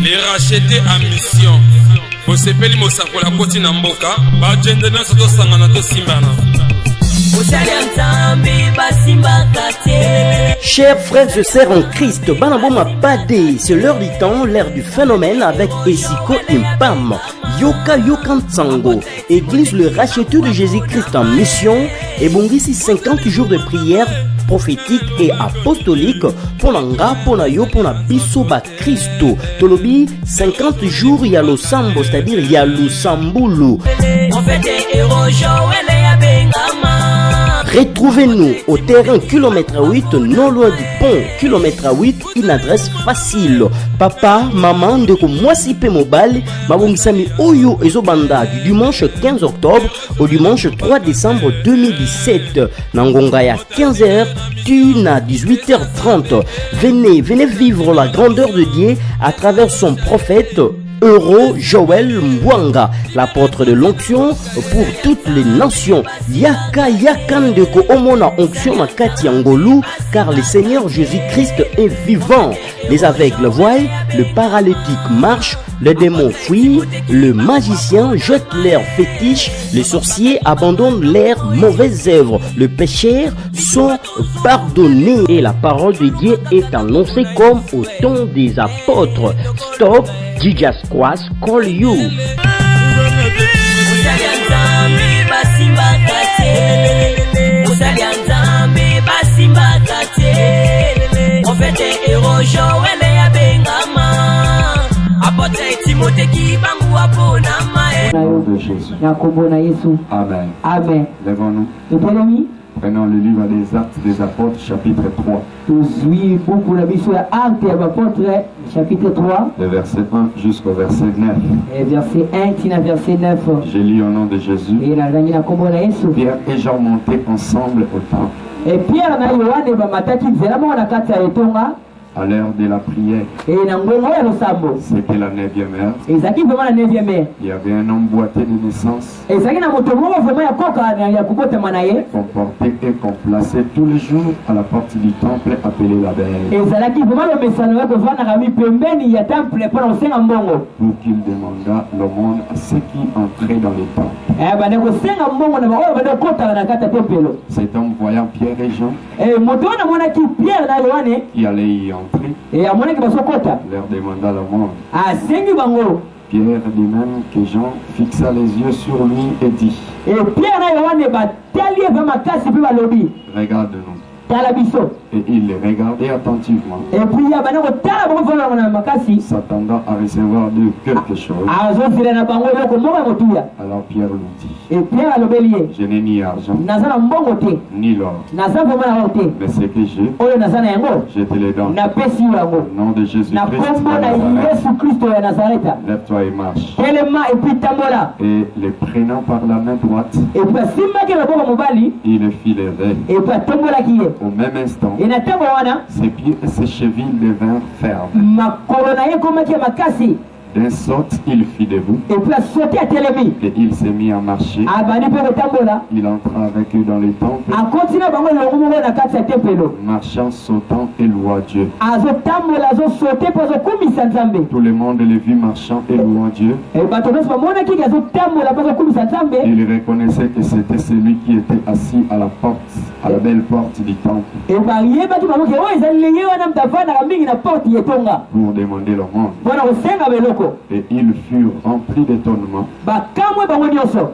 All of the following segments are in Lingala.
Les racheter à mission. Osepeli mosakola koti na mboka. Ba jende na soto sangana to simbana. Chers frères et sœurs en Christ, Banaboma Padé, c'est l'heure du temps, l'ère du phénomène avec Esiko Impam, Yoka Yokansango, Église le racheteur de Jésus-Christ en mission, et Bongisi 50 jours de prière prophétique et apostolique pour l'anga, pour la yo, pour la biso ba Christo. Tolobi 50 jours il y a le sambo, c'est-à-dire il y a le sambulu. Retrouvez-nous au terrain kilomètre 8, non loin du pont, kilomètre 8, une adresse facile. Papa, maman, ndeko mwasi pe mobile, mabongisami oyo ezobanda du dimanche 15 octobre au dimanche 3 décembre 2017. Nangonga ya 15h, tune à 18h30. Venez vivre la grandeur de Dieu à travers son prophète Euro Joël Mwanga, l'apôtre de l'onction pour toutes les nations. Yaka Yakandeko Omona onction Makati Angolou, car le Seigneur Jésus-Christ est vivant. Les aveugles voient, le paralytique marche, les démons fuient, le magicien jette leurs fétiches, les sorciers abandonnent leurs mauvaises œuvres, les pécheurs sont pardonnés et la parole de Dieu est annoncée comme au temps des apôtres. Stop, Jesus Christ call you. De Jésus. Amen. Amen. Lèvons-nous. Prenons le livre des Actes des Apôtres, chapitre 3. Chapitre 3. Le verset 1 jusqu'au verset 9. Et verset 1, verset 9. Je lis au nom de Jésus. Et Pierre et Jean montaient ensemble au temple. Et Pierre na Yohane bamataki nzela mona kati ya etonga. À l'heure de la prière, c'était la 9e heure. Il y avait un homme boité de naissance, comporté et qu'on plaçait tous les jours à la porte du temple appelé la Belle, pour qu'il demandât l'aumône à ceux qui entraient dans le temple. Cet homme, voyant Pierre et Jean qui allaient y entrer, leur demanda l'aumône. Pierre dit même que Jean fixa les yeux sur lui et dit: regarde-nous. Et il les regardait attentivement, s'attendant à recevoir d'eux quelque chose. Alors Pierre lui dit: je n'ai ni argent, ni l'or, mais ce que j'ai, je te le donne. Au nom de Jésus-Christ de Nazareth, lève-toi et marche. Et les prenant par la main droite, il le fit lever. Au même instant, ses pieds et ses chevilles devinrent fermes. D'un saut, il fit debout et il s'est mis à marcher. Il entra avec eux dans le temple, marchant, sautant et louant Dieu. Tout le monde le vit marchant et louant Dieu. Il reconnaissait que c'était celui qui était assis à la porte, à la belle porte du temple, pour demander le monde. Et ils furent remplis d'étonnement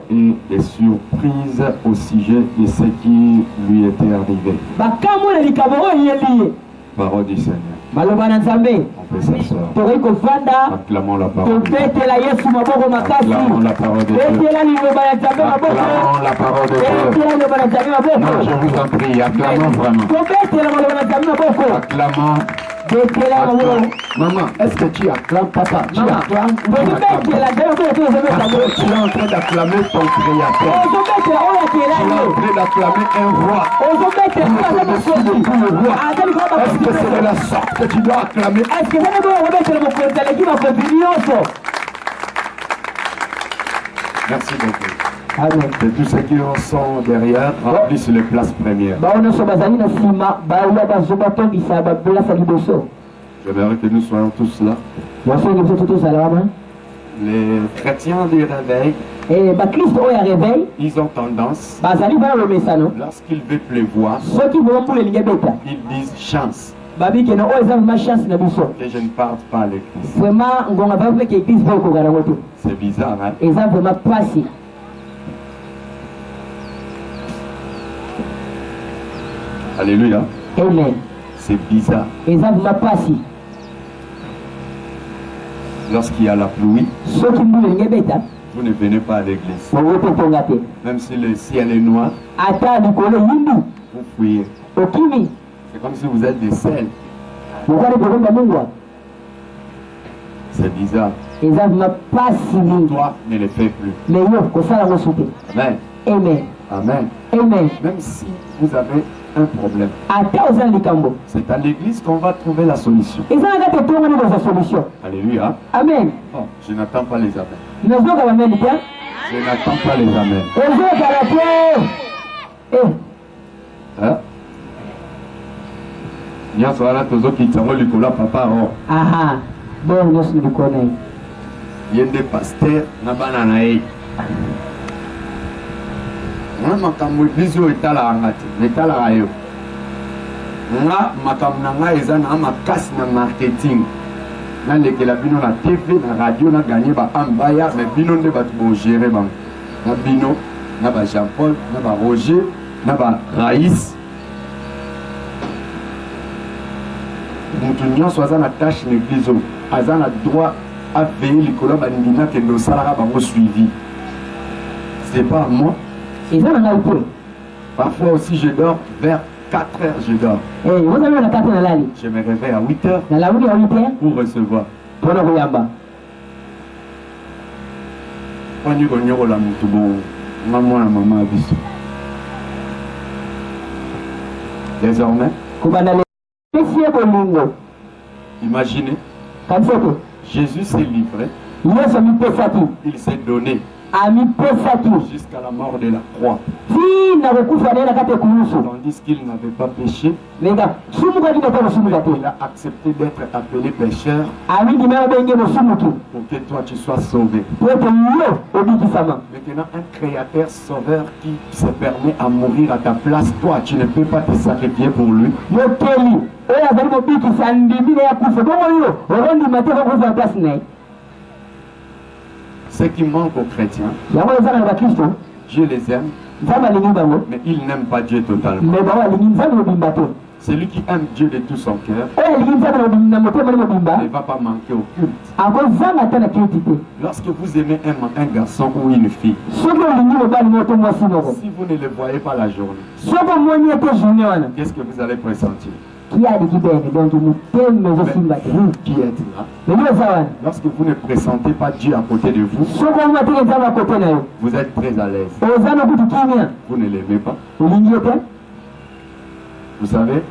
et de surprise au sujet de ce qui lui était arrivé. Parole du Seigneur. On peut s'asseoir. Acclamons la parole de Dieu. Acclamons la parole de Dieu. Acclamons la parole de Dieu. Non, je vous en prie, acclamons vraiment. Acclamons. Maman, est-ce que tu acclames papa? Tu acclames? Tu es en train d'acclamer ton créateur. Tu es en train d'acclamer un roi. Est-ce que c'est de la sorte que tu dois acclamer? Merci beaucoup. Amen. Et tous ceux qui sont derrière remplissent les places premières. J'aimerais que nous soyons tous là. Les chrétiens du réveil, ils ont tendance, lorsqu'il veut pleuvoir, ils disent chance. Que je ne parte pas à l'église. C'est bizarre, hein? Alléluia. Amen. C'est bizarre. Lorsqu'il y a la pluie, vous ne venez pas à l'église. Même si le ciel est noir, vous fouillez. C'est comme si vous êtes des sels. C'est bizarre. Toi, ne le fais plus. Amen. Amen. Amen. Amen. Même si vous avez un problème, c'est à l'église qu'on va trouver la solution. Alléluia. Amen. Bon, je n'attends pas les amens. Je n'attends pas les amens. Hein? Nyonso wana tozokita ngo likolo papa o. Aha. Bon, nyonso likolo. Yende pasteur na bana na ye. Nga makambo eglise oyo etalaka te, etalaka yo. Nga makambo na ngai eza na makasi na marketing. Nalekela bino na TV, na radio, na gagné ba ambaya, mais bino nde bato bogere bango. Na bino, na ba Jean-Paul, na ba Roger, na ba Raïs. Mutu nyonso aza na tâche l'église oyo, aza na droit à veiller likolo balingi nakende osalaka bango suivi. C'est pas moi. Parfois aussi je dors vers 4 heures, je dors. Je me réveille à 8 heures pour recevoir. Désormais, imaginez, Jésus s'est livré, il s'est donné jusqu'à la mort de la croix. Tandis qu'il n'avait pas péché, il a accepté d'être appelé pécheur pour que toi tu sois sauvé. Maintenant, un créateur sauveur qui se permet à mourir à ta place, toi tu ne peux pas te sacrifier pour lui. Ce qui manque aux chrétiens, Dieu les aime, mais ils n'aiment pas Dieu totalement. Celui qui aime Dieu de tout son cœur ne va pas manquer au culte. Lorsque vous aimez un garçon ou une fille, si vous ne le voyez pas la journée, qu'est-ce que vous allez pressentir? Vous qui êtes là, lorsque vous ne pressentez pas Dieu à côté de vous, vous êtes très à l'aise. Vous ne l'aimez pas. Vous savez,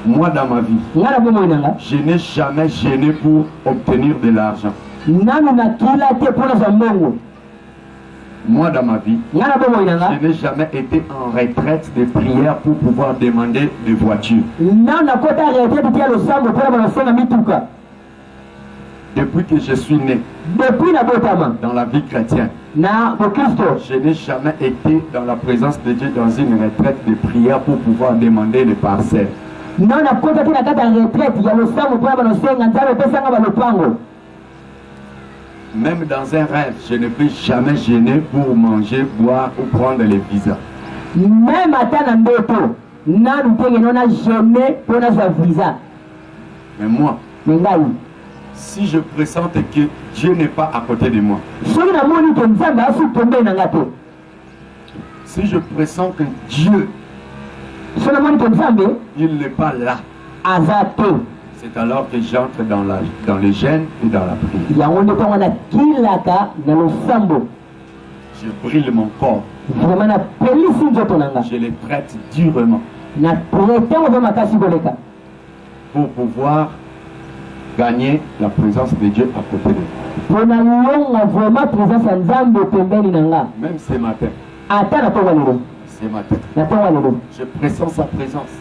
moi dans ma vie, je n'ai jamais gêné pour obtenir de l'argent. Moi dans ma vie, je n'ai jamais été en retraite de prière pour pouvoir demander des voitures. Depuis que je suis né dans la vie chrétienne, je n'ai jamais été dans la présence de Dieu dans une retraite de prière pour pouvoir demander des parcelles. Même dans un rêve, je ne peux jamais gêner pour manger, boire ou prendre les visas. Même à mais moi, si je pressente que Dieu n'est pas à côté de moi, si je pressens que Dieu, il n'est pas là, c'est alors que j'entre dans le jeûne et dans la prière. Je brûle mon corps. Je le traite durement pour pouvoir gagner la présence de Dieu à côté de moi. Même ce matin, je pressens sa présence.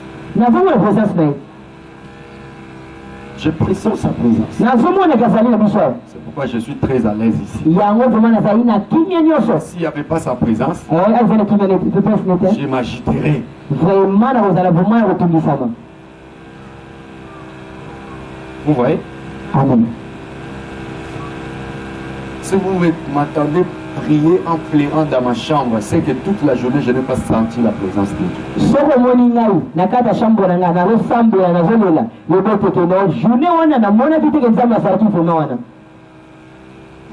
Je pressens sa présence. C'est pourquoi je suis très à l'aise ici. S'il n'y avait pas sa présence, je m'agiterais. Vous voyez? Amen. Si vous m'entendez prier en pleurant dans ma chambre, c'est que toute la journée je n'ai pas senti la présence de Dieu.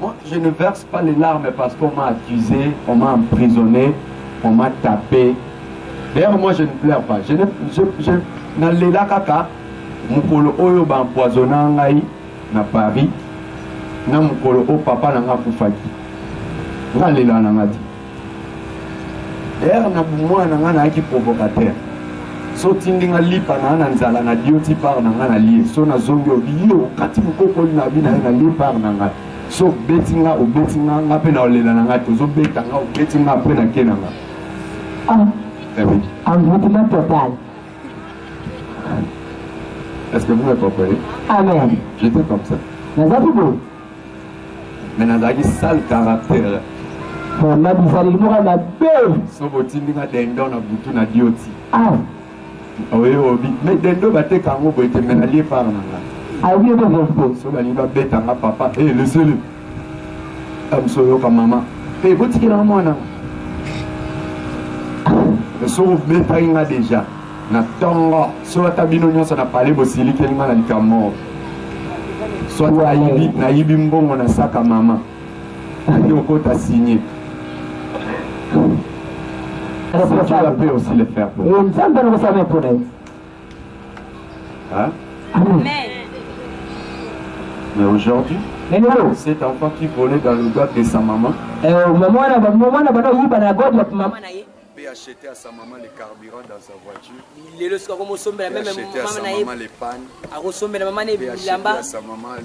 Moi, je ne verse pas les larmes parce qu'on m'a accusé, on m'a emprisonné, on m'a tapé. D'ailleurs, moi, je ne pleure pas. Je n'allela kaka, mukolo oyo ba empoisonna ngai na Paris, na mukolo o papa na nga kufaki. N'allela na ngati. D'ailleurs, na moi na nga na ki provocateur. So tindi nga lipa na nzala na dioti par na nga na lie. So na zongi obiyo kati mukoko na bina na lie par na nga. So betinga o betinga nga pe na olela na ngati. So betanga o betinga pe na kena nga. Envoûtement total. Est-ce que vous me comprenez? Amen. J'étais comme ça. Mais dans un sale caractère. So botindi nga dendo na butu na dioti. Oui, mais dendo bate kango boite mena lie par na nga. So bani ba beta nga papa, laissez-le. So yo ka mama. Botiki na mwana. So beta nga déjà. Na tongo so tabino nyonso na parler bosili kelinga na likamo. So na yibi mbongo na saka mama. Yo kota signé. Tu la paix aussi le faire pour. Hein? Mais aujourd'hui, cet enfant qui volait dans le doigt de sa maman peut acheter à sa maman le carburant dans sa voiture, peut acheter à sa maman les pannes, peut acheter à sa maman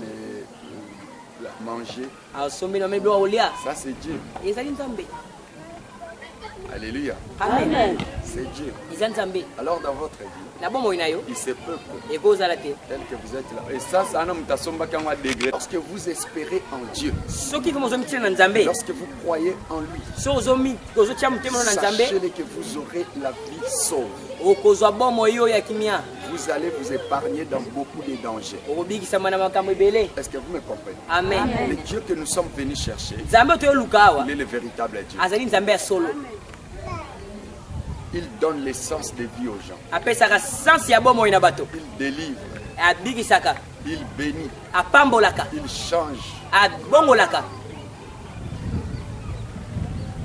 les manger. Ça c'est Dieu. Alléluia. Amen. C'est Dieu. Alors dans votre vie, il se peuple tel que vous êtes là. Et ça, c'est un homme qui degré. Lorsque vous espérez en Dieu, lorsque vous croyez en lui, sachez que vous aurez la vie sauve. Vous allez vous épargner dans beaucoup de dangers. Est-ce que vous me comprenez? Amen. Le Dieu que nous sommes venus chercher, il est le véritable Dieu. Il donne l'essence de vie aux gens. Il délivre. Il bénit. Il change.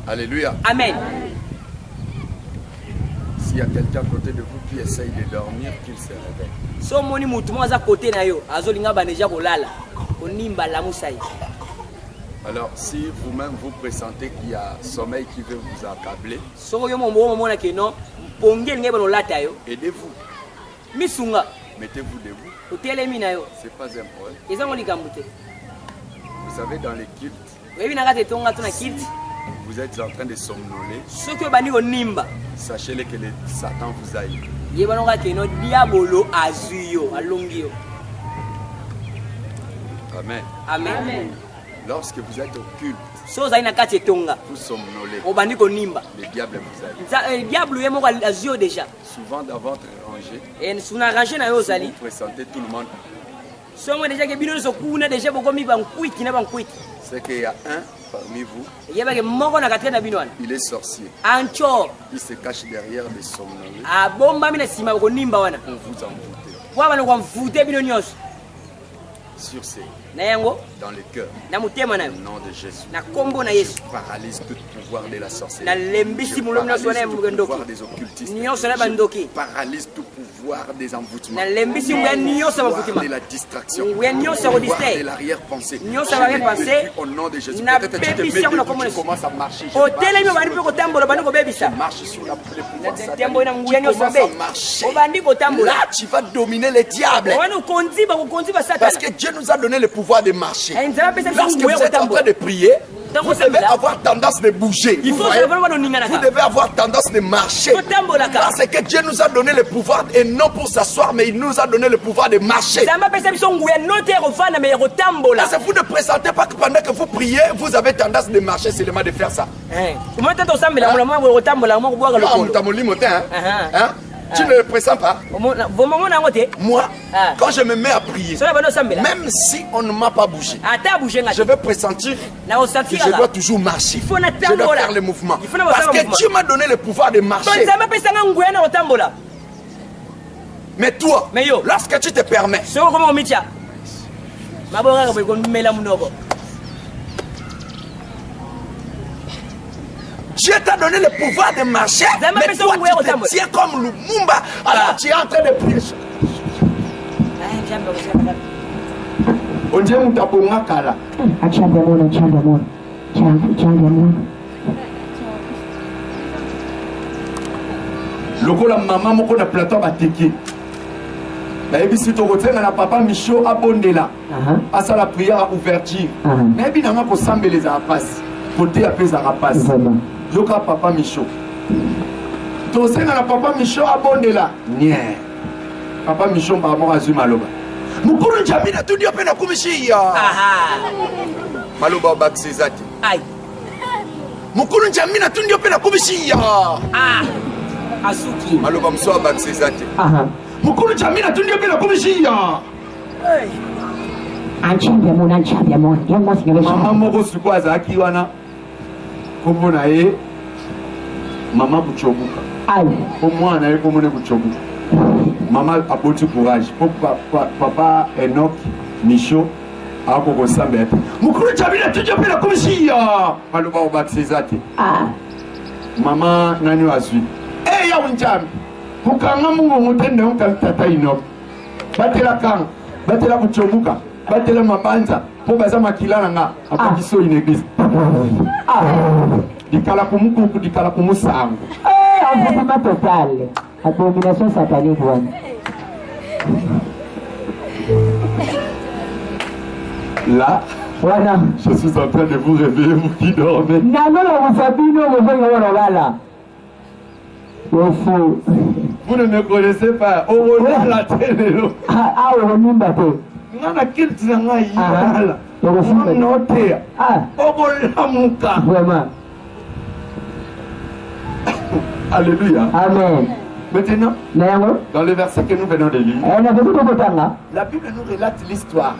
Alléluia. Amen. S'il y a quelqu'un à côté de vous qui essaye de dormir, qu'il se réveille. Alors, si vous-même vous pressentez qu'il y a sommeil qui veut vous accabler, aidez-vous. Mettez-vous debout. Ce n'est pas un problème. Vous savez, dans les cultes, vous êtes en train de somnoler. Sachez-le que le Satan vous a eu. Amen. Amen. Lorsque vous êtes au culte, vous somnolez. Le diable vous a eu. Souvent dans votre rangée, vous présentez tout le monde. C'est qu'il y a un parmi vous, il est sorcier. Il se cache derrière les somnolés pour vous envoûter. Sur ces, dans le cœur, au nom de Jésus, je paralyse tout pouvoir de la sorcellerie, je paralyse tout pouvoir des occultistes, je paralyse tout pouvoir des envoûtements, pouvoir de la distraction, pouvoir de l'arrière-pensée. Au nom de Jésus, peut-être tu te mets debout, tu commences à marcher, je marche sur le pouvoir satanique, tu commences à marcher, là tu vas dominer les diables, parce que Dieu nous a donné le pouvoir de marcher. Lorsque vous êtes en train de prier, Vous devez avoir tendance de bouger. Vous devez avoir tendance de marcher. Parce que Dieu nous a donné le pouvoir, et non pour s'asseoir, mais il nous a donné le pouvoir de marcher. Parce que vous ne présentez pas que pendant que vous priez, vous avez tendance de marcher, seulement de faire ça. Tu ne le pressens pas? Moi, quand je me mets à prier, même si on ne m'a pas bougé, je vais pressentir que je dois toujours marcher. Je dois faire le mouvement. Parce que Dieu m'a donné le pouvoir de marcher. Mais toi, lorsque tu te permets, Dieu t'a donné le pouvoir de marcher, mais toi tu te tiens comme Lumumba, alors tu es en train de prier. On dit que tu as besoin de kala. Lokola maman moko na plateau bateki. Nayebi si to kotenga na papa Michaud abondela. Asa la prière à ouverture. Nayebi nanga ko sambeleza passe. Côté apesa passe. Yoka papa Michaud. Tosenga na papa Michaud abondela. Nie. Papa Michaud ba mo azuma loba. Mukuru njamina tudio pena kumishia. Maloba baksizati. Ai. Mukuru njamina tudio pena kumishia. Asuki. Maloba msoa baksizati. Mukuru njamina tudio pena kumishia. Anchambia mon. Yemo sinyo. Mama moko sikwaza akiwana. Komona ye mama buchobuka. Ai. Omwana ye komone buchobuka. Mama apoti courage. Papa Enoch Michaud ako kosambe. Mukuru chabila tujopela kumishia. Maloba obaksizati. Mama nani waswi. Ya unjami. Kukanga mungu mutende unkalitata Enoch. Batela kanga. Batela buchobuka. Batela mabanza. Po baza makilana nga apakiso une église. Dikala kumuku dikala kumusango. Envoûtement total. Abomination satanique. Là, voilà. Je suis en train de vous réveiller, vous qui dormez. Vous ne me connaissez pas. On a la télé. Alléluia. Amen. Maintenant, dans le verset que nous venons de lire, la Bible nous relate l'histoire.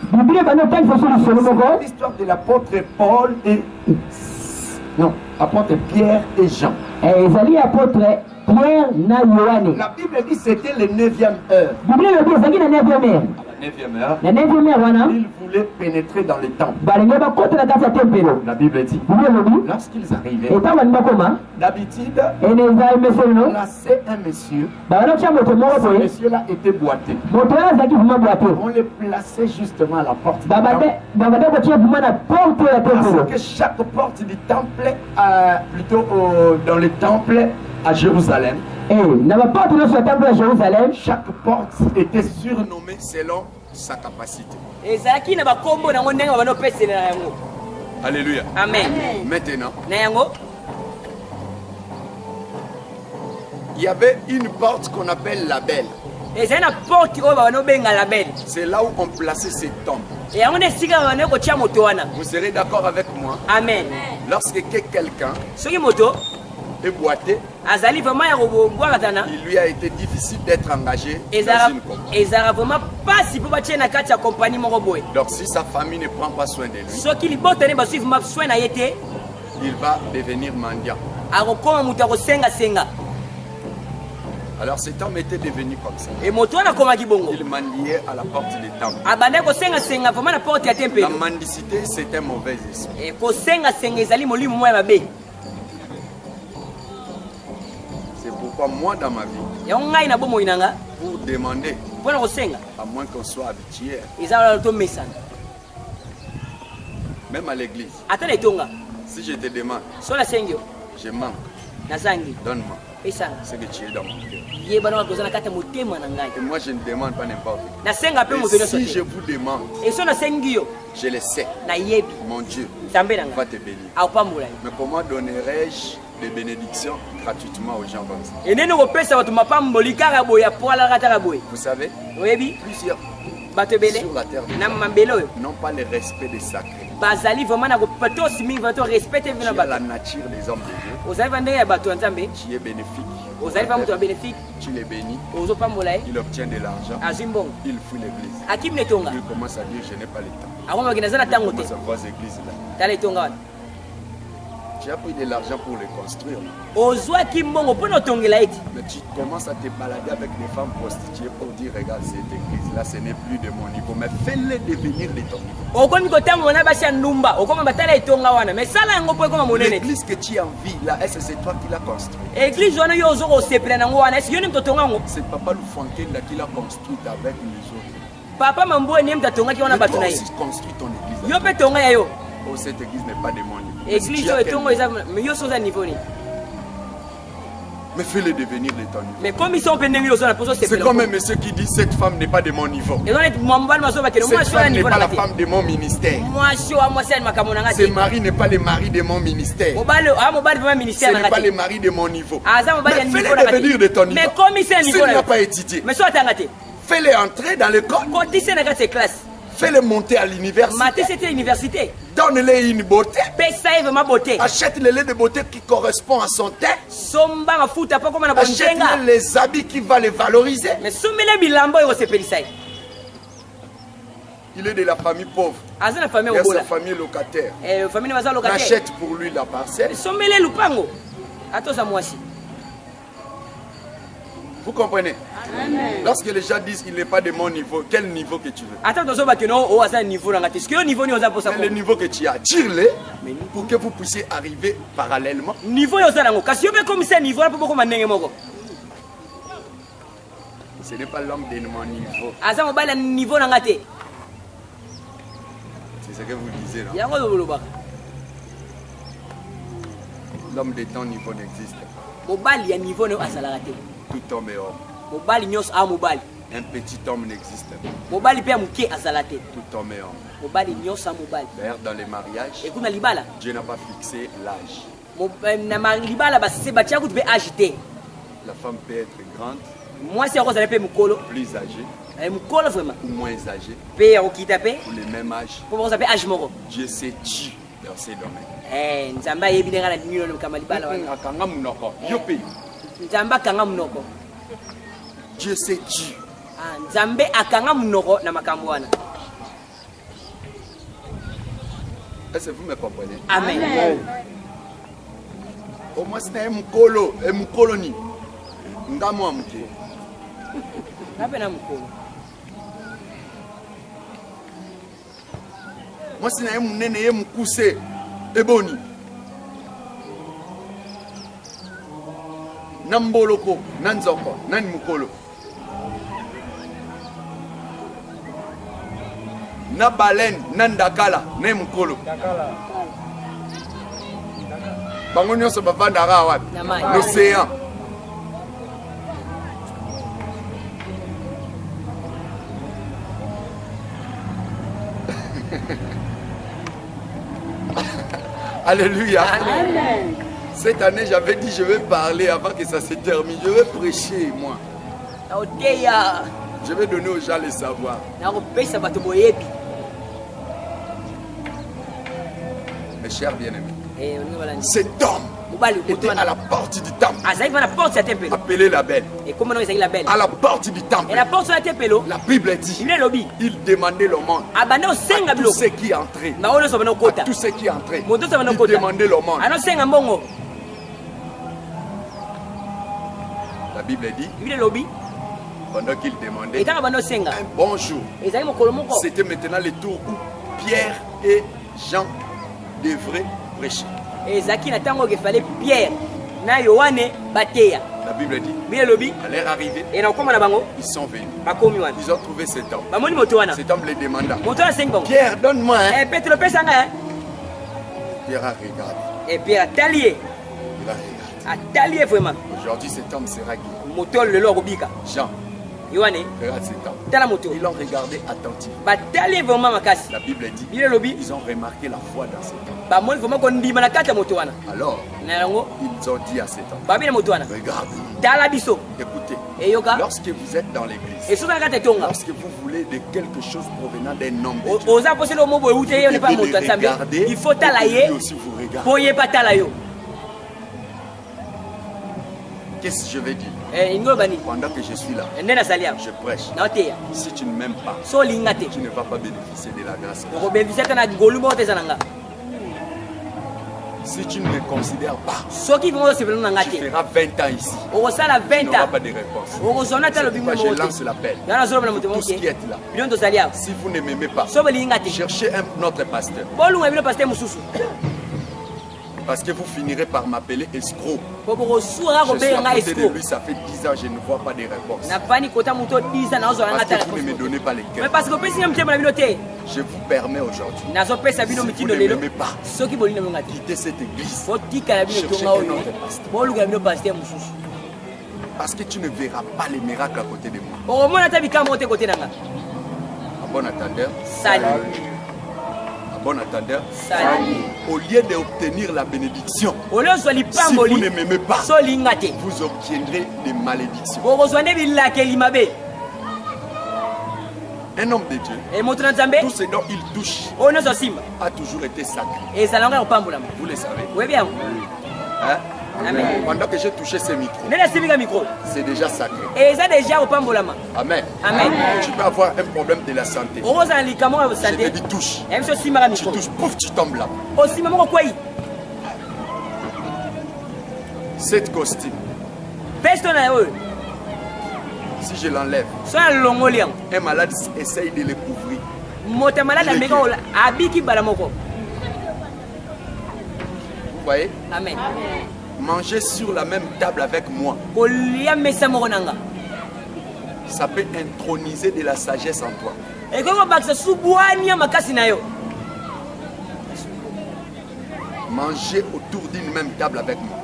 L'histoire de l'apôtre Paul et... Non, apôtre Pierre et Jean. La Bible dit que c'était la 9e heure. La 9e heure, ils voulaient pénétrer dans le temple. La Bible dit, lorsqu'ils arrivaient, d'habitude, on plaçait un monsieur. Ce monsieur-là était boité. On le plaçait justement à la porte. Parce que chaque porte du temple, plutôt dans le temple à Jérusalem, chaque porte était surnommée selon sa capacité. Alléluia. Amen. Maintenant, il y avait une porte qu'on appelle la belle. C'est là où on plaçait ses tombes. Vous serez d'accord avec moi? Amen. Lorsque quelqu'un est boité, il lui a été difficile d'être engagé dans une compagnie. Donc si sa famille ne prend pas soin de lui, il va devenir mendiant. Alors cet homme était devenu comme ça. Il mendiait à la porte du temple. La mendicité, c'est un mauvais esprit. C'est pourquoi moi dans ma vie, pour demander, à moins qu'on soit habitué, même à l'église, si je te demande, je manque, donne-moi. C'est que tu es dans mon cœur. Et moi, je ne demande pas n'importe quoi. Et si je vous demande, je le sais. Mon Dieu va te bénir. Mais comment donnerais-je des bénédictions gratuitement aux gens comme ça? Vous savez, plusieurs sur la terre n'ont pas le respect des sacrés. Tu as la nature des hommes de Dieu. Tu es bénéfique. Tu les bénis. Il obtient de l'argent. Il fuit l'église. Il commence à dire je n'ai pas le temps. Il commence à voir cette église là. Tu as pris de l'argent pour les construire. Mais tu commences à te balader avec des femmes prostituées pour dire regarde cette église là, ce n'est plus de mon niveau. Mais fais-les devenir de ton niveau. L'église que tu envies là, est-ce que c'est toi qui l'as construite? C'est Papa Loufankel là qui l'a construite avec les autres. Papa Mambo et Niemta Tonga qui ont abattu. Tu aussi construit ton église. Oh, cette église n'est pas de mon niveau. Église est Tonga, mais ils sont à niveau. Mais fais-les devenir de ton niveau. Mais comme ils sont pendant aux autres, c'est comme un monsieur qui dit cette femme n'est pas de mon niveau. Cette femme n'est pas la femme de mon ministère. Ce mari n'est pas le mari de mon ministère. Ce n'est pas le mari de mon niveau. Mais fais-les devenir de ton niveau. S'il n'a pas étudié, fais-les entrer dans l'école. Fais-les monter à l'université. Donne-les une beauté. Achète-les de beauté qui correspond à son teint. Achète-les les habits qui vont les valoriser. Il est de la famille pauvre. Il y a sa famille locataire. Achète pour lui la parcelle. Vous comprenez? Amen. Lorsque les gens disent qu'il n'est pas de mon niveau, quel niveau que tu veux? Le niveau que tu as, tire-les pour que vous puissiez arriver parallèlement. Ce n'est pas l'homme de mon niveau. C'est ce que vous disiez là. L'homme de ton niveau n'existe pas. Tout homme est homme. Un petit homme n'existe pas. Tout homme est homme. D'ailleurs, dans les mariages, Dieu n'a pas fixé l'âge. La femme peut être grande, plus âgée, ou moins âgée, pour le même âge. Dieu s'est dit dans ces domaines. Dieu s'est dit. Est-ce que vous me comprenez? Amen. Au moins c'est un mukolo, un mukoloni. Ngamo amke. Moi c'est un munene et mukuse eboni. Namboloko, nanzoko, nan mukolo. Na baleine, nandakala, ne mukolo. Bango nyonso bavandaka wapi? L'océan. Alléluia. Amen. Cette année, j'avais dit je vais parler avant que ça se termine. Je vais prêcher, moi. Je vais donner aux gens le savoir. Mes chers bien-aimés, cet homme était à la porte du temple. Appelé la belle. À la porte du temple. La Bible dit, il demandait le monde à tous ceux qui entraient. À tous ceux qui entraient. Il demandait le monde. La Bible dit, pendant qu'il demandait un bon jour, c'était maintenant le tour où Pierre et Jean devraient prêcher. La Bible dit, à leur arrivée, ils sont venus. Ils ont trouvé cet homme. Cet homme les demanda, Pierre, donne-moi. Pierre a regardé. Il a regardé. Aujourd'hui, cet homme sera guéri. Jean. Regarde cet homme. Ils l'ont regardé attentivement. La Bible dit ils ont remarqué la foi dans cet homme. Alors, ils ont dit à cet homme, regarde-nous. Écoutez, lorsque vous êtes dans l'église, lorsque vous voulez de quelque chose provenant d'un homme de Dieu, vous devez le regarder, il faut aussi vous regarder. Qu'est-ce que je vais dire? Pendant que je suis là, je prêche. Si tu ne m'aimes pas, tu ne vas pas bénéficier de la grâce. Si tu ne me considères pas, tu feras 20 ans ici. Tu n'auras pas de réponse. C'est pourquoi je lance l'appel. Tout ce qui est là. Si vous ne m'aimez pas, cherchez un autre pasteur. Parce que vous finirez par m'appeler escroc. Je suis à côté de lui, ça fait 10 ans, je ne vois pas de réponse. Parce que vous ne me donnez pas les cœurs. Je vous permets aujourd'hui, si vous ne m'aimez pas, quittez cette église. Cherchez un autre pasteur. Parce que tu ne verras pas les miracles à côté de moi. À bon attendeur, salut. Bon attendeur, au lieu d'obtenir la bénédiction, si vous ne m'aimez pas, vous obtiendrez des malédictions. Un homme de Dieu, tout ce dont il touche a toujours été sacré. Vous le savez. Hein? Amen. Pendant que j'ai touché ce micro, c'est déjà sacré. Amen. Amen. Tu peux avoir un problème de la santé. Je te dis touche. Tu touches, pouf, tu tombes là. Cette costume, si je l'enlève, un malade essaye de le couvrir. Vous voyez? Amen. Manger sur la même table avec moi, ça peut introniser de la sagesse en toi. Manger autour d'une même table avec moi,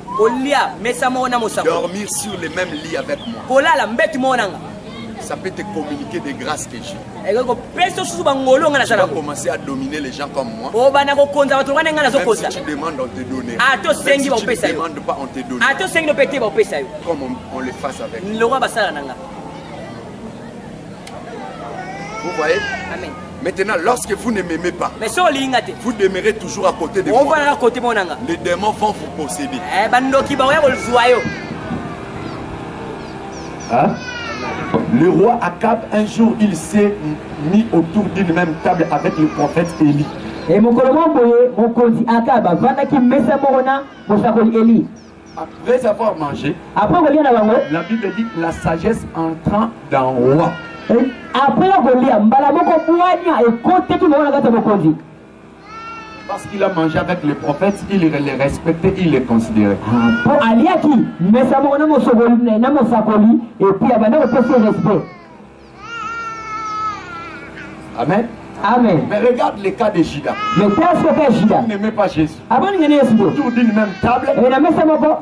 dormir sur le même lit avec moi, ça peut te communiquer des grâces que j'ai. Tu vas commencer à dominer les gens comme moi. Même si tu demandes, on te donne. Même si tu ne demandes pas, on te donne. Comme on le fasse avec nous. Vous voyez? Amen. Maintenant, lorsque vous ne m'aimez pas, vous demeurez toujours à côté de moi. Les démons vont vous posséder. Hein? Le roi Akab, un jour, il s'est mis autour d'une même table avec le prophète Élie. Après avoir mangé, la Bible dit la sagesse entrant dans le roi. Parce qu'il a mangé avec les prophètes, il les respectait, il les considérait. Amen. Amen. Mais regarde le cas de Judas. Vous n'aimez pas Jésus. Autour d'une même table,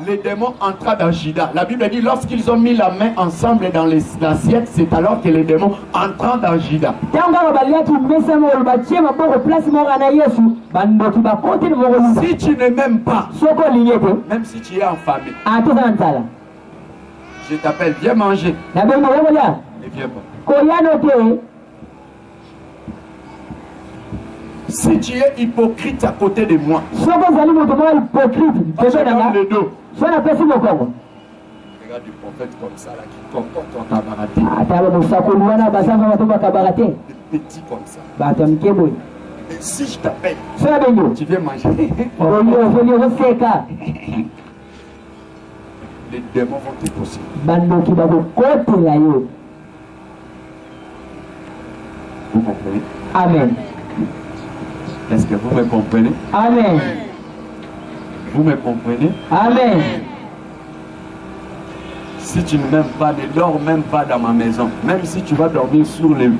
les démons entrent dans Judas. La Bible dit lorsqu'ils ont mis la main ensemble dans l'assiette, c'est alors que les démons entrent dans Judas. Si tu ne m'aimes pas, même si tu es en famille, je t'appelle, viens manger. Ne viens pas. Si tu es hypocrite à côté de moi, je te donne le dos. Regarde du prophète comme ça là, qui comporte ton cabareté. Des petits comme ça. Et si je t'appelle, tu viens manger. Les démons vont te posséder. Vous comprenez? Amen. Est-ce que vous me comprenez? Amen. Vous me comprenez? Amen. Si tu ne m'aimes pas, ne dors même pas dans ma maison. Même si tu vas dormir sur les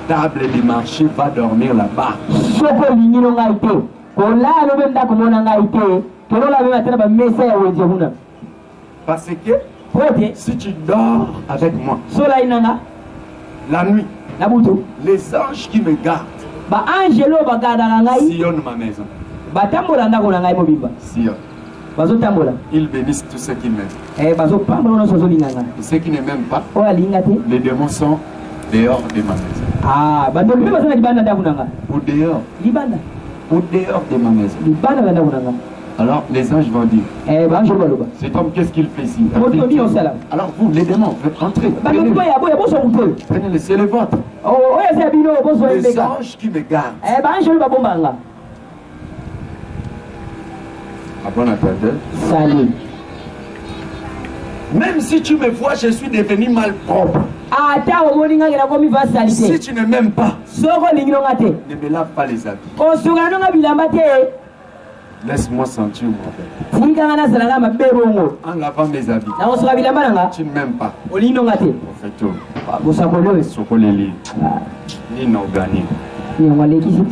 tables du marché, va dormir là-bas. Parce que si tu dors avec moi, la nuit, les anges qui me gardent sillonnent ma maison. Sillonnent. Ils bénissent tous ceux qui m'aiment. Et ceux qui ne m'aiment pas, les démons sont dehors de ma maison. Ou dehors. Ou dehors de ma maison. Alors les anges vont dire, cet homme, qu'est-ce qu'il fait ici? Alors vous, les démons, faites entrer. Prenez-le, c'est le vôtre. Les anges qui me gardent. À bon entendeur. Salut. Même si tu me vois, je suis devenu malpropre. Si tu ne m'aimes pas, ne me lave pas les habits. Laisse-moi sentir mon verre. En lavant mes habits. Tu ne m'aimes pas. Perfecto. Sokoleli. Ni n'organique.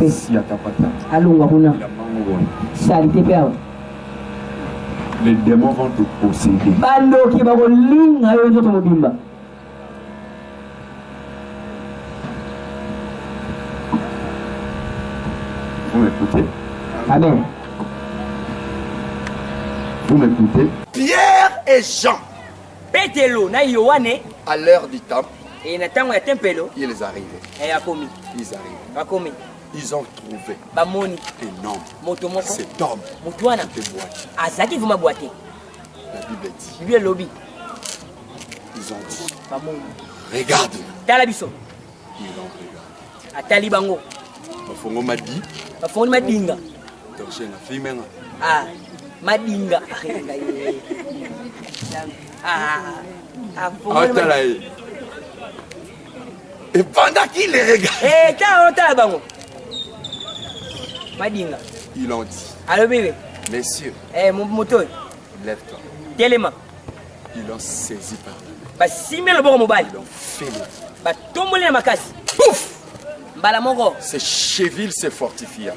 Si atapata. Les démons vont te posséder. Vous m'écoutez? Amen. Vous m'écoutez? Pierre et Jean, à l'heure du temple, ils arrivaient. Ils ont trouvé un homme. Cet homme était boité. La Bible dit. Ils ont dit, regarde-nous. Ils l'ont regardé. Et pendant qu'il les regarde, ils l'ont dit, messieurs, lève-toi. Ils l'ont saisi par la main. Ils l'ont fait. Pouf! Ces chevilles se fortifient.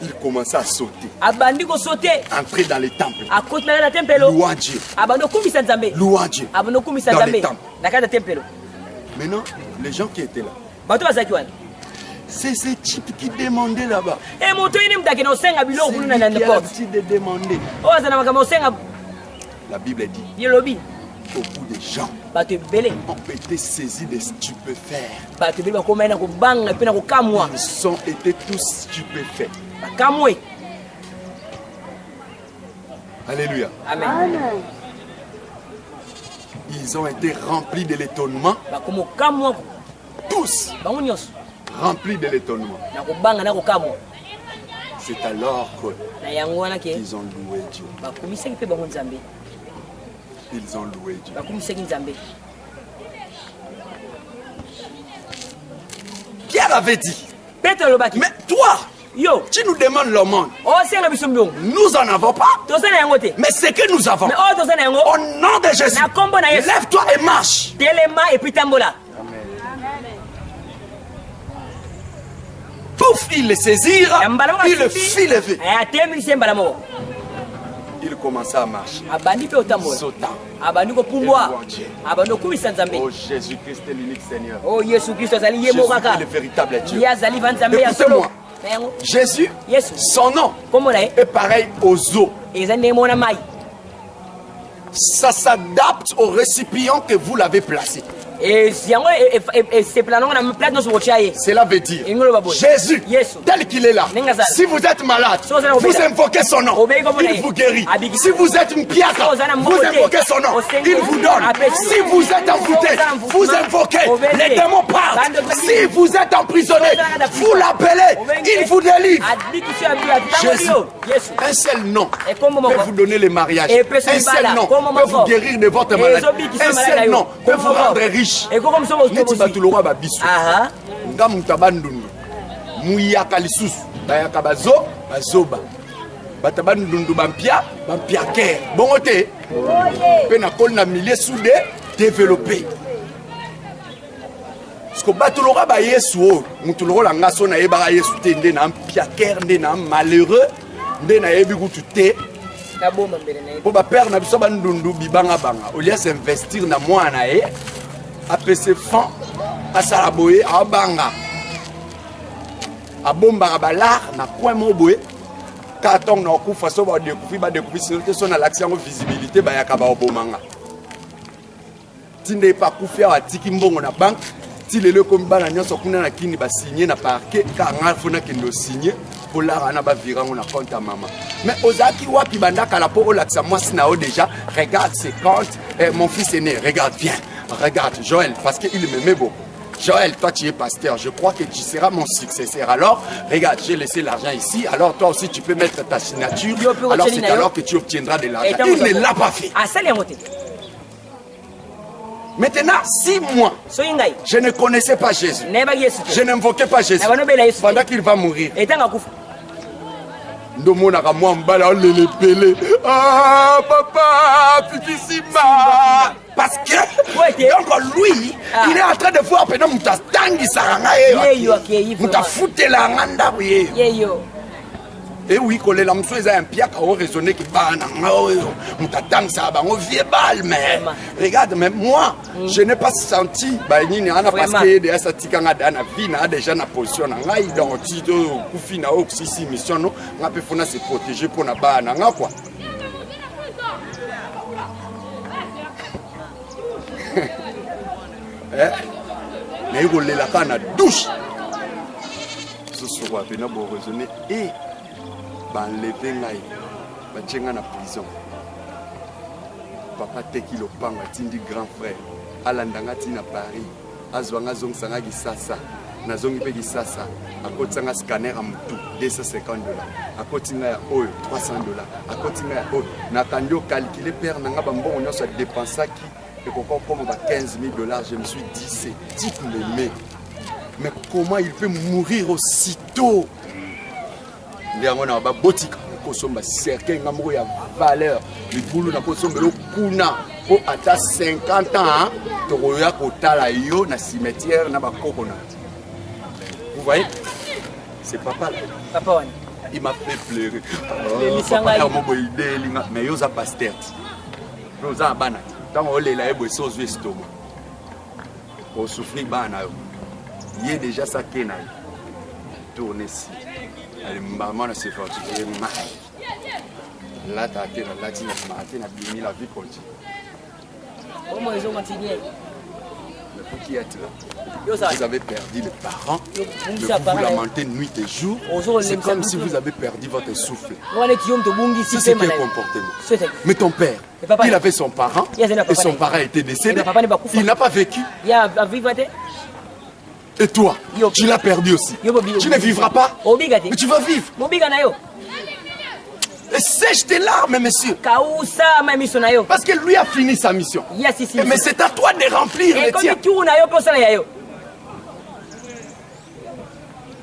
Il commençait à sauter. Entrer dans les temples. Louant Dieu. Louant Dieu. Dans les temples. Maintenant, les gens qui étaient là, c'est ce type qui demandait là-bas. Celui qui a l'habitude de demander. La Bible dit, beaucoup de gens ont été saisis de stupéfaits. Ils ont été tous stupéfaits. Alléluia. Amen. Ils ont été remplis de l'étonnement. Tous remplis de l'étonnement. C'est alors qu'ils ont loué Dieu. Ils ont loué Dieu. Pierre avait dit, mais toi, tu nous demandes le monde. Nous en avons pas. Mais ce que nous avons, au nom de Jésus, lève-toi et marche. Pouf, ils le saisirent, ils le fit lever. Il commença à marcher. Sautant. Oh Jésus-Christ est l'unique Seigneur. Jésus est le véritable Dieu. Écoutez-moi. Jésus, son nom est pareil aux eaux. Ça s'adapte au récipient que vous l'avez placé. Cela veut dire Jésus, tel qu'il est là. Si vous êtes malade, vous invoquez son nom, il vous guérit. Si vous êtes une pierre, vous invoquez son nom, il vous donne. Si vous êtes envoûté, vous invoquez, les démons partent. Si vous êtes emprisonné, vous l'appelez, il vous délivre. Jésus, un seul nom peut vous donner le mariage. Un seul nom peut vous guérir de votre maladie. Un seul nom peut vous rendre riche. Neti batulora babiso nga mutabandundu muyaka lisusu bayaka bazoba batabandundu bampia ke bongo te pe na kol na milieu soudé développé sko batulora ba Yesu mutulora nga so na yebaka Yesu te nde na mpia ke nde na malheureux nde na yebi kutu te po ba père na biso bandundu bibanga banga au lieu s'investir na mwana ye apese fond asala boye abanga abombaka balar na point mo boye carton na okufa so ba découvrir sur te son l'action visibilité ba yaka ba obomanga tinde pa kufia watiki mbongo na banque ti lelo comme bana nyonso kuna na kini ba signer na parquet ka nga fona kendo signer pour la na ba virango na compte à maman mais ozaki wapi bandaka la po olaxa moi sinao déjà regarde ses comptes mon fils aîné regarde bien regarde Joël parce que il m'aimait beaucoup. Joël, toi tu es pasteur, je crois que tu seras mon successeur. Alors, regarde, j'ai laissé l'argent ici, alors toi aussi tu peux mettre ta signature. Alors c'est alors que tu obtiendras de l'argent. Il ne l'a pas fait. Maintenant, 6 mois, je ne connaissais pas Jésus. Je n'invoquais pas Jésus. Pendant qu'il va mourir. Ndomonaka mwa mbala olele pele. Ah papa, Fifisima. Parce que donc lui, il est en train de voir pendant mutastangi saranga ye. Mutafutela nganda buye. Et oui, quand les lames sont un piak à raisonner qui banne, mutatangi ça bango vie balle mais regarde même moi, je n'ai pas senti parce que de asa tikanga dana vie na déjà na position na donc tito kufina oxisi mission no ngape fona se protéger pour na bana nga quoi. Mais il roule la canne à douche. Ce soir, il a beau raisonner et enlever Naï, il va en prison. Papa teki le pang, tindi grand frère. Alandanga tina Paris. Azwanga zong sanga gisasa. Nazongi pe gisasa. Akotsanga scanner à mutu $250. Akotinga ya oil $300. Akotinga ya oil. Nakandio calculer père nanga bambo on a dépensé qui. Et pourquoi comme $15 000, je me suis dit, c'est type l'aimé. Mais comment il peut mourir aussitôt? Il y a un botique, certain amour et valeur. Le boulot n'a pas sombre le kuna. Pour atteindre 50 ans, tu regardes au talayo, na cimetière, na bakokona. Vous voyez? C'est papa là. Papa, il m'a fait pleurer. Mais il y a pasteur. Il y a banane. Tant on est là, il y a des estomac. Pour souffrir, il y a déjà ça qui est là. Tourner ici. Maman s'est fatiguée. Là, tu as été là, tu as bien la vie continue. Comment ils ont continué? Mais pour qui êtes là? Vous avez perdu les parents. Vous lamentez nuit et jour. C'est comme si vous avez perdu votre souffle. C'est ce qui est comportement. Mais ton père, il avait son parent et son parent était décédé. Il n'a pas vécu. Et toi, tu l'as perdu aussi. Tu ne vivras pas. Mais tu vas vivre. Et sèche tes larmes, monsieur. Parce que lui a fini sa mission. Mais c'est à toi de remplir les tiens.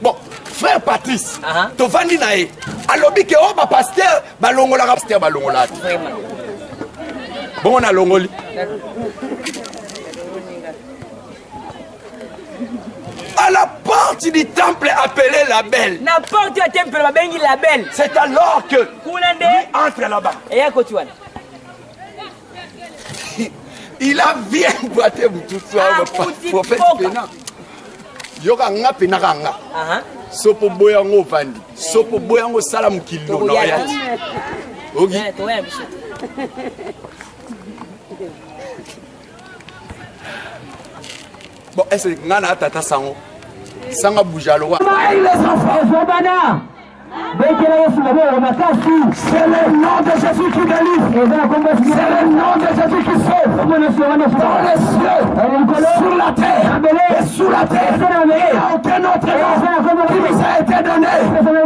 Bon, frère Patrice, tu vas dire alobi ke oba pasteur balongola pasteur balongola. Bon on a longoli. À la porte du temple appelé la Belle. Na porte du temple babengi la Belle. C'est alors que lui entre là-bas. Et à Kotuan. Il a bien boité tout ça prophète Pénat. Yoka nga penaka nga. Sopo boyango vandi. Sopo boyango salam kilo na yati. Ogi. Bon, est-ce que ngana atata sango? Sanga boujalowa. Les enfants Zobana. C'est le nom de Jésus qui délivre. C'est le nom de Jésus qui sauve. Dans les cieux, sur la terre et sous la terre. Il n'y a aucun autre nom qui nous a été donné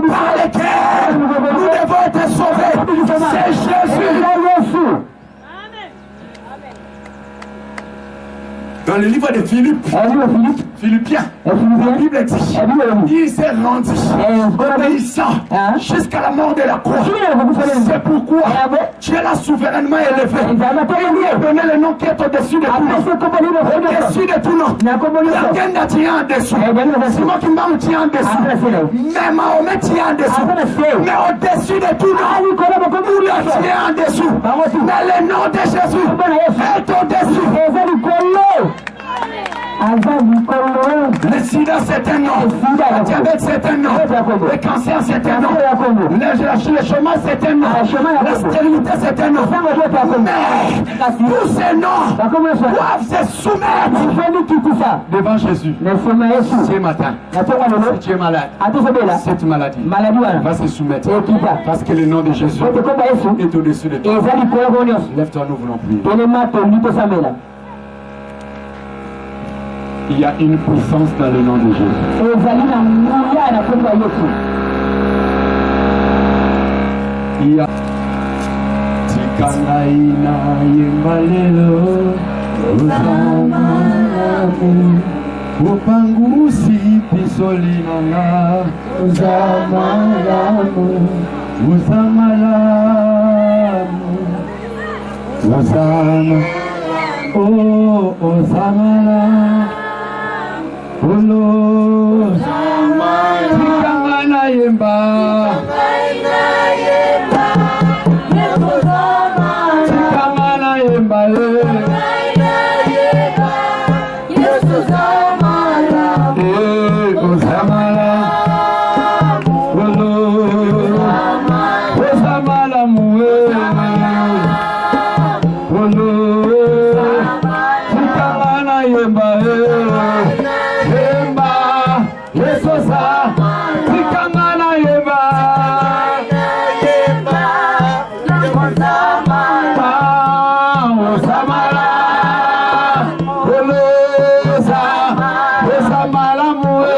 par lequel nous devons être sauvés. C'est Jésus. Dans le livre de Philippe, Philippiens, la Bible dit, il s'est rendu obéissant jusqu'à la mort de la croix. C'est pourquoi Dieu l'a souverainement élevé. Il lui a donné le nom qui est au-dessus de tout nom. Au-dessus de tout nom. Il y a quelqu'un qui tient en dessous. Simon Kimbamu tient en dessous. Mais Mahomet tient en dessous. Mais au-dessus de tout nom, il tient en dessous. Mais le nom de Jésus est au-dessus. Le sida c'est un nom, le diabète c'est un nom, le cancer c'est un nom, le chômage c'est un nom, la stérilité c'est un nom. Mais tous ces noms doivent se soumettre devant Jésus. Ce matin, si tu es malade, cette maladie va se soumettre parce que le nom de Jésus est au-dessus de toi. Lève-toi, nous voulons prier. Il y a une puissance dans le nom de Jésus. Il y a Tikanaina Yembalelo Uzamalamu Upangusi Pisolinanga Uzamalamu Uzamalamu Uzamalamu Oh Uzamalamu Olo Tikangana Yemba Tikangana Yemba Uzamala Olo Uzamala Muwe Olo Tikangana Yemba Yesosa, Tikangana Yemba, Osamala, Kolosa, Osamala Mue,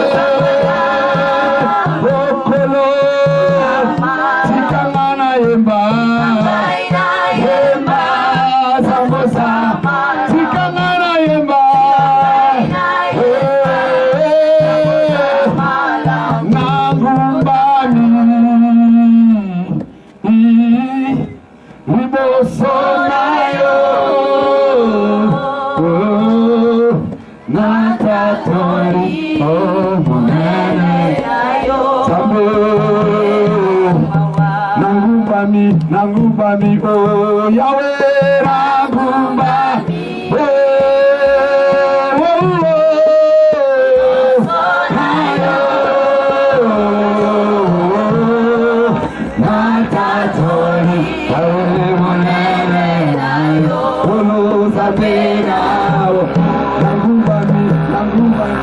Okolo, Tikangana Yemba, Yemba, Sambosa, Tikangana Yemba. Nangumbami, oh Yahweh, Nangumbami, oh, oh, oh, Natatori, Yahweh, Monene, Olo Sapena, Nangumbami, Nangumbami.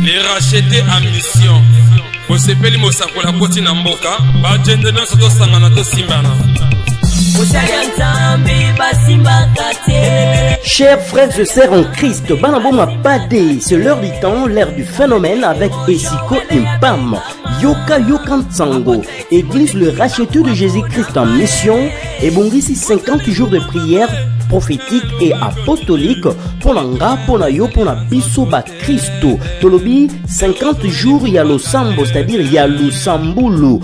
Les racheter à mission. Osepeli mosakola koti na mboka. Bajende na soto sangana to simbana. Chers frères et sœurs en Christ, Banaboma Pade, c'est l'heure du temps, l'ère du phénomène avec Esiko Impam, Yoka Yokansango, Église le racheteur de Jésus-Christ en mission, et Bongisi 50 jours de prière prophétique et apostolique pour l'anga, pour la yo, pour la bisoba Christo. Tolobi, 50 jours, y a le sambo, c'est-à-dire y a le samboulou.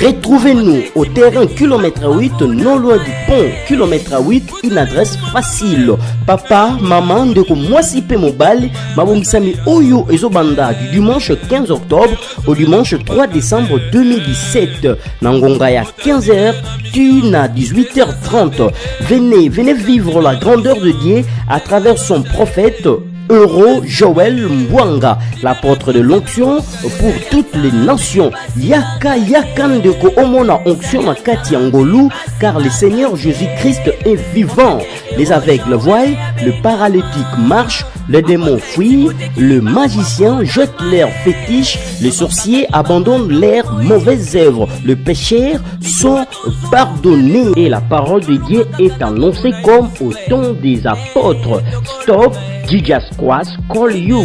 Retrouvez-nous au terrain kilomètre 8, non loin du pont, kilomètre 8, une adresse facile. Papa, maman, ndeko mwasipe mobile, mabongisami oyo ezobanda du dimanche 15 octobre au dimanche 3 décembre 2017. Nangonga ya 15h, tune à 18h30. Venez vivre la grandeur de Dieu à travers son prophète Euro Joël Mwanga, l'apôtre de l'onction pour toutes les nations. Yaka Yakandeko Omona onction na Kati Angolou, car le Seigneur Jésus-Christ est vivant. Les aveugles voient, le paralytique marche, les démons fuient, le magicien jette leurs fétiches, les sorciers abandonnent leurs mauvaises œuvres, les pécheurs sont pardonnés et la parole de Dieu est annoncée comme au temps des apôtres. Stop, Jesus Christ call you.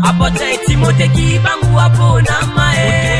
Apote Timote ki bangu wapo na mae.